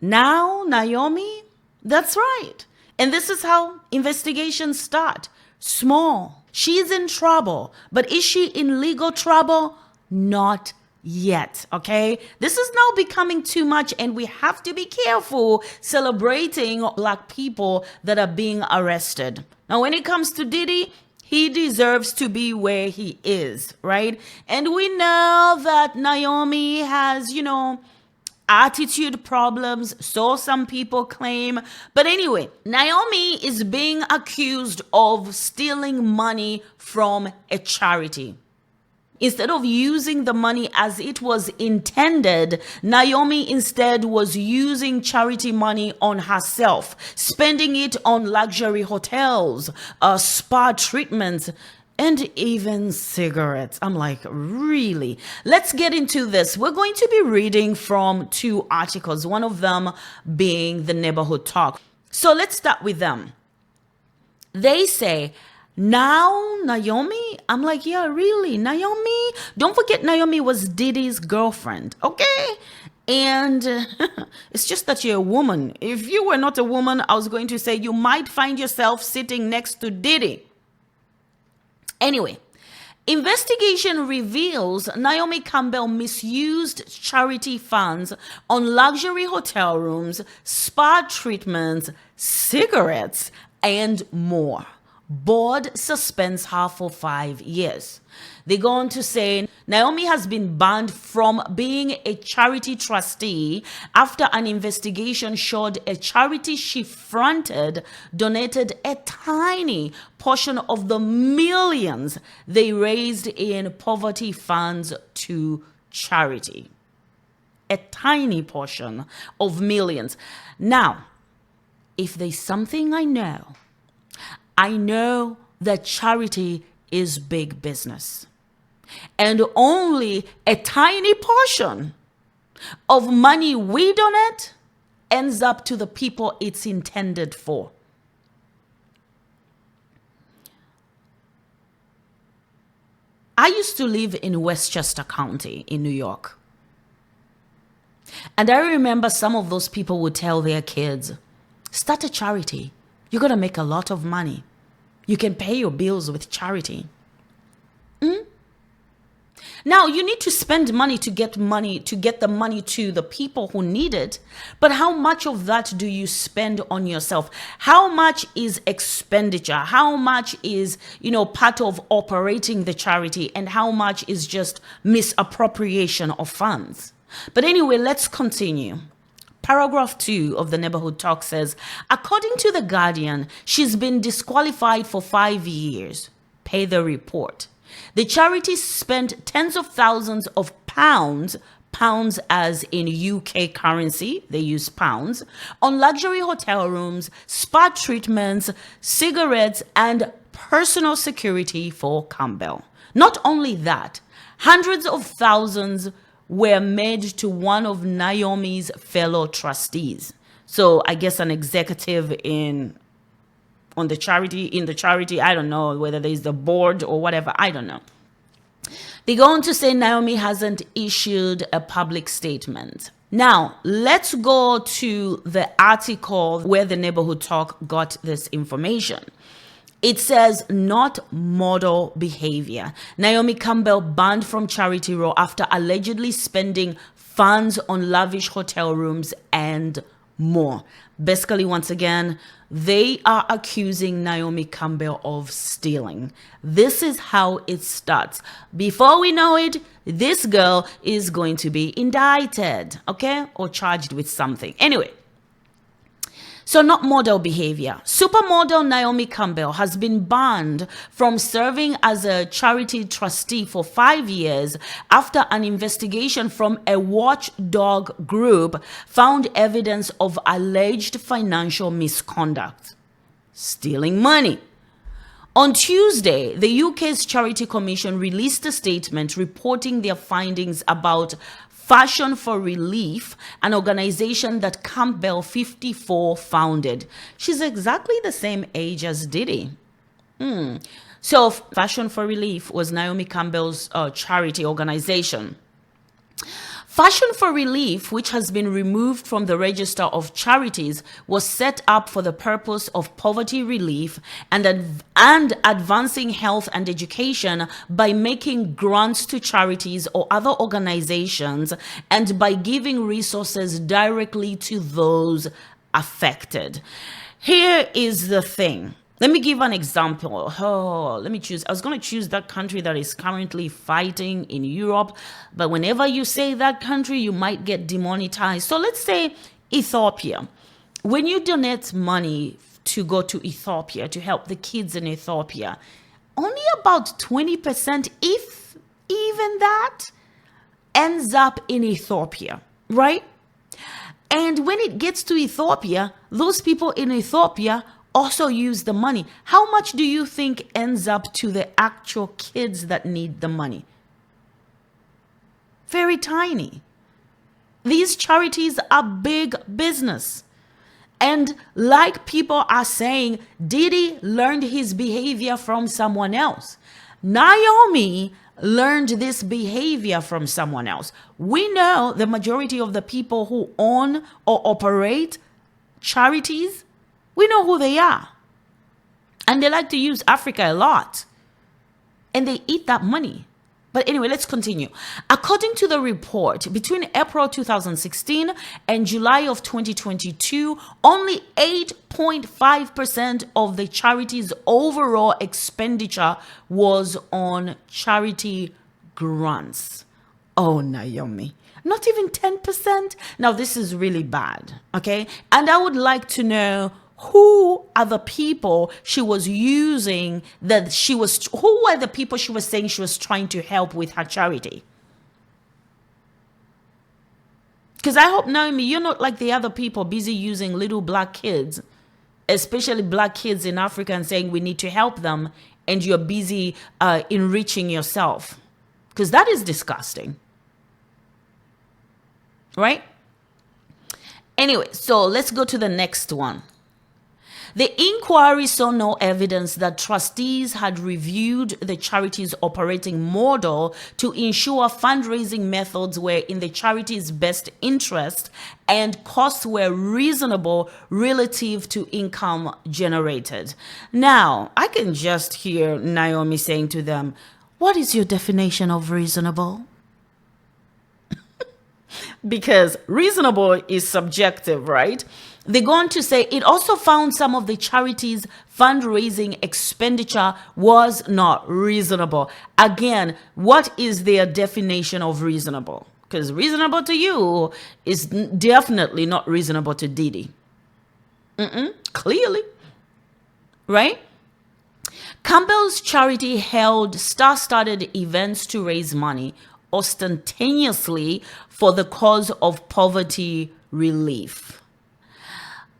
Now, Naomi, that's right. And this is how investigations start. Small. She's in trouble. But is she in legal trouble? Not yet. Okay. This is now becoming too much, and we have to be careful celebrating Black people that are being arrested. Now, when it comes to Diddy, he deserves to be where he is, right? And we know that Naomi has, attitude problems, so some people claim. But anyway, Naomi is being accused of stealing money from a charity. Instead of using the money as it was intended, Naomi instead was using charity money on herself, spending it on luxury hotels, spa treatments, and even cigarettes. I'm like, really? Let's get into this. We're going to be reading from two articles, one of them being the Neighborhood Talk. So let's start with them. They say, now Naomi? I'm like, yeah, really? Naomi? Don't forget Naomi was Diddy's girlfriend, okay? And it's just that you're a woman. If you were not a woman, I was going to say you might find yourself sitting next to Diddy. Anyway, investigation reveals Naomi Campbell misused charity funds on luxury hotel rooms, spa treatments, cigarettes, and more. Board suspends her for 5 years. They go on to say Naomi has been banned from being a charity trustee after an investigation showed a charity she fronted donated a tiny portion of the millions they raised in poverty funds to charity. A tiny portion of millions. Now, if there's something I know that charity is big business. And only a tiny portion of money we donate ends up to the people it's intended for. I used to live in Westchester County in New York. And I remember some of those people would tell their kids, start a charity. You're going to make a lot of money. You can pay your bills with charity. Now, you need to spend money to get the money to the people who need it. But how much of that do you spend on yourself? How much is expenditure? How much is, part of operating the charity? And how much is just misappropriation of funds? But anyway, let's continue. Paragraph 2 of the Neighborhood Talk says, according to The Guardian, she's been disqualified for 5 years. Pay the report. The charity spent tens of thousands of pounds as in UK currency, they use pounds, on luxury hotel rooms, spa treatments, cigarettes, and personal security for Campbell. Not only that, hundreds of thousands were made to one of Naomi's fellow trustees. So I guess an executive in the charity, I don't know whether there's the board or whatever, I don't know. They go on to say Naomi hasn't issued a public statement. Now, let's go to the article where the Neighborhood Talk got this information. It says not model behavior. Naomi Campbell banned from Charity Row after allegedly spending funds on lavish hotel rooms and more. Basically, once again, they are accusing Naomi Campbell of stealing. This is how it starts. Before we know it, this girl is going to be indicted, okay? Or charged with something. Anyway. So not model behavior. Supermodel Naomi Campbell has been banned from serving as a charity trustee for 5 years after an investigation from a watchdog group found evidence of alleged financial misconduct. Stealing money. On Tuesday, the UK's Charity Commission released a statement reporting their findings about Fashion for Relief, an organization that Campbell, 54, founded. She's exactly the same age as Diddy. So Fashion for Relief was Naomi Campbell's charity organization. Fashion for Relief, which has been removed from the register of charities, was set up for the purpose of poverty relief and advancing health and education by making grants to charities or other organizations and by giving resources directly to those affected. Here is the thing. Let me give an example. Let me choose. I was going to choose that country that is currently fighting in Europe, but whenever you say that country, you might get demonetized. So let's say Ethiopia. When you donate money to go to Ethiopia to help the kids in Ethiopia, only about 20%, if even that, ends up in Ethiopia, right? And when it gets to Ethiopia, those people in Ethiopia also use the money. How much do you think ends up to the actual kids that need the money? Very tiny. These charities are big business. And like people are saying, Diddy learned his behavior from someone else. Naomi learned this behavior from someone else. We know the majority of the people who own or operate charities, we know who they are. And they like to use Africa a lot. And they eat that money. But anyway, let's continue. According to the report, between April 2016 and July of 2022, only 8.5% of the charity's overall expenditure was on charity grants. Oh, Naomi. Not even 10%? Now, this is really bad, okay? And I would like to know who are the people she was using who were the people she was saying she was trying to help with her charity? Because I hope, Naomi, you're not like the other people busy using little black kids, especially black kids in Africa, and saying we need to help them, and you're busy enriching yourself. Because that is disgusting. Right? Anyway, so let's go to the next one. The inquiry saw no evidence that trustees had reviewed the charity's operating model to ensure fundraising methods were in the charity's best interest and costs were reasonable relative to income generated. Now, I can just hear Naomi saying to them, "What is your definition of reasonable?" Because reasonable is subjective, right? They go on to say it also found some of the charity's fundraising expenditure was not reasonable. Again, what is their definition of reasonable? Because reasonable to you is definitely not reasonable to Diddy. Clearly. Right? Campbell's charity held star-studded events to raise money ostentatiously for the cause of poverty relief.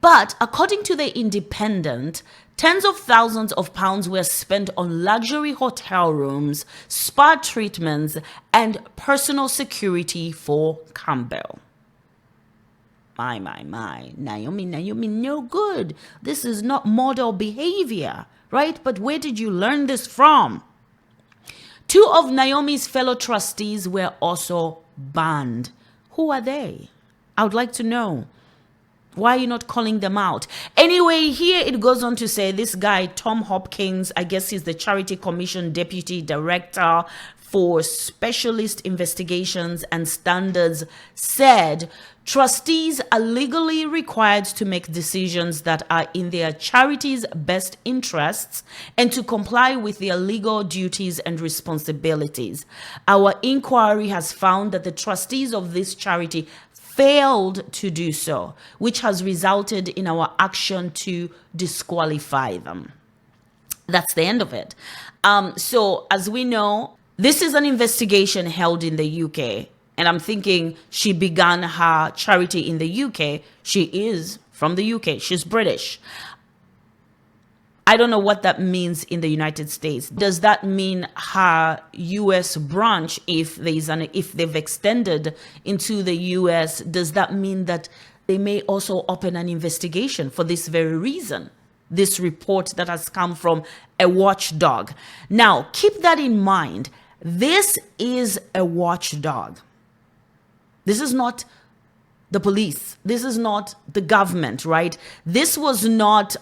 But according to the Independent, tens of thousands of pounds were spent on luxury hotel rooms, spa treatments, and personal security for Campbell. My. Naomi, no good. This is not model behavior, right? But where did you learn this from? Two of Naomi's fellow trustees were also banned. Who are they? I would like to know. Why are you not calling them out? Anyway, here it goes on to say this guy, Tom Hopkins, I guess he's the Charity Commission Deputy Director for Specialist Investigations and Standards, said trustees are legally required to make decisions that are in their charity's best interests and to comply with their legal duties and responsibilities. Our inquiry has found that the trustees of this charity failed to do so, which has resulted in our action to disqualify them. That's the end of it. So as we know, this is an investigation held in the UK. And I'm thinking she began her charity in the UK. She is from the UK. She's British. I don't know what that means in the United States. Does that mean her US branch, if they've extended into the US, does that mean that they may also open an investigation for this very reason? This report that has come from a watchdog. Now, keep that in mind. This is a watchdog. This is not the police. This is not the government, right? This was not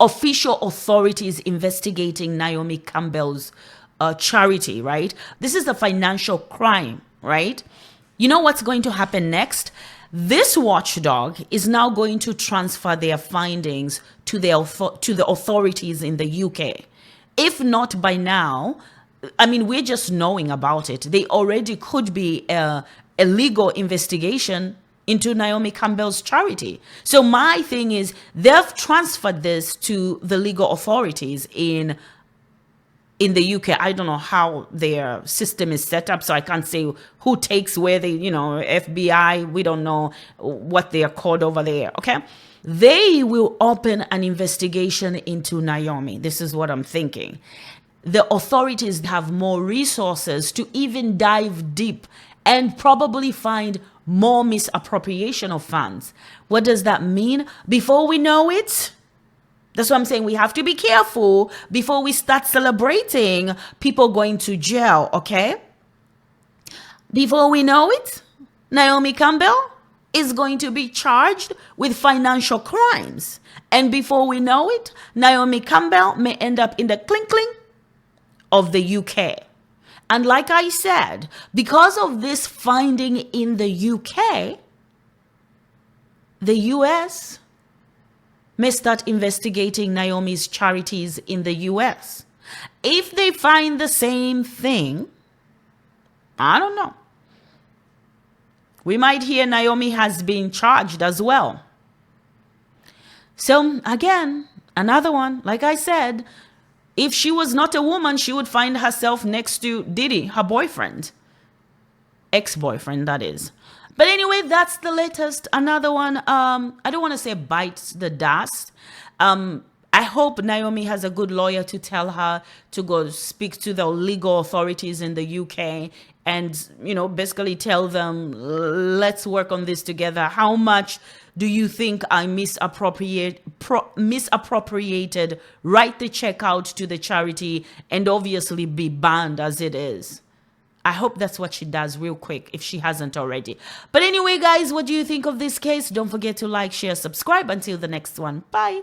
official authorities investigating Naomi Campbell's charity, right? This is a financial crime, right? You know what's going to happen next? This watchdog is now going to transfer their findings to the authorities in the UK. If not by now, I mean, we're just knowing about it. They already could be a legal investigation into Naomi Campbell's charity. So my thing is, they've transferred this to the legal authorities in the UK. I don't know how their system is set up, so I can't say who takes where they, FBI, we don't know what they are called over there, okay? They will open an investigation into Naomi. This is what I'm thinking. The authorities have more resources to even dive deep and probably find more misappropriation of funds. What does that mean? Before we know it, that's what I'm saying. We have to be careful before we start celebrating people going to jail, okay? Before we know it, Naomi Campbell is going to be charged with financial crimes. And before we know it, Naomi Campbell may end up in the clink of the UK. And like I said, because of this finding in the UK, the US may start investigating Naomi's charities in the US. If they find the same thing, I don't know. We might hear Naomi has been charged as well. So again, another one, like I said, if she was not a woman, she would find herself next to Diddy, her boyfriend. Ex-boyfriend, that is. But anyway, that's the latest. Another one, I don't want to say bites the dust. I hope Naomi has a good lawyer to tell her to go speak to the legal authorities in the UK and, basically tell them, let's work on this together. How much do you think I misappropriated? Write the check out to the charity and obviously be banned as it is. I hope that's what she does real quick if she hasn't already. But anyway, guys, what do you think of this case? Don't forget to like, share, subscribe. Until the next one. Bye.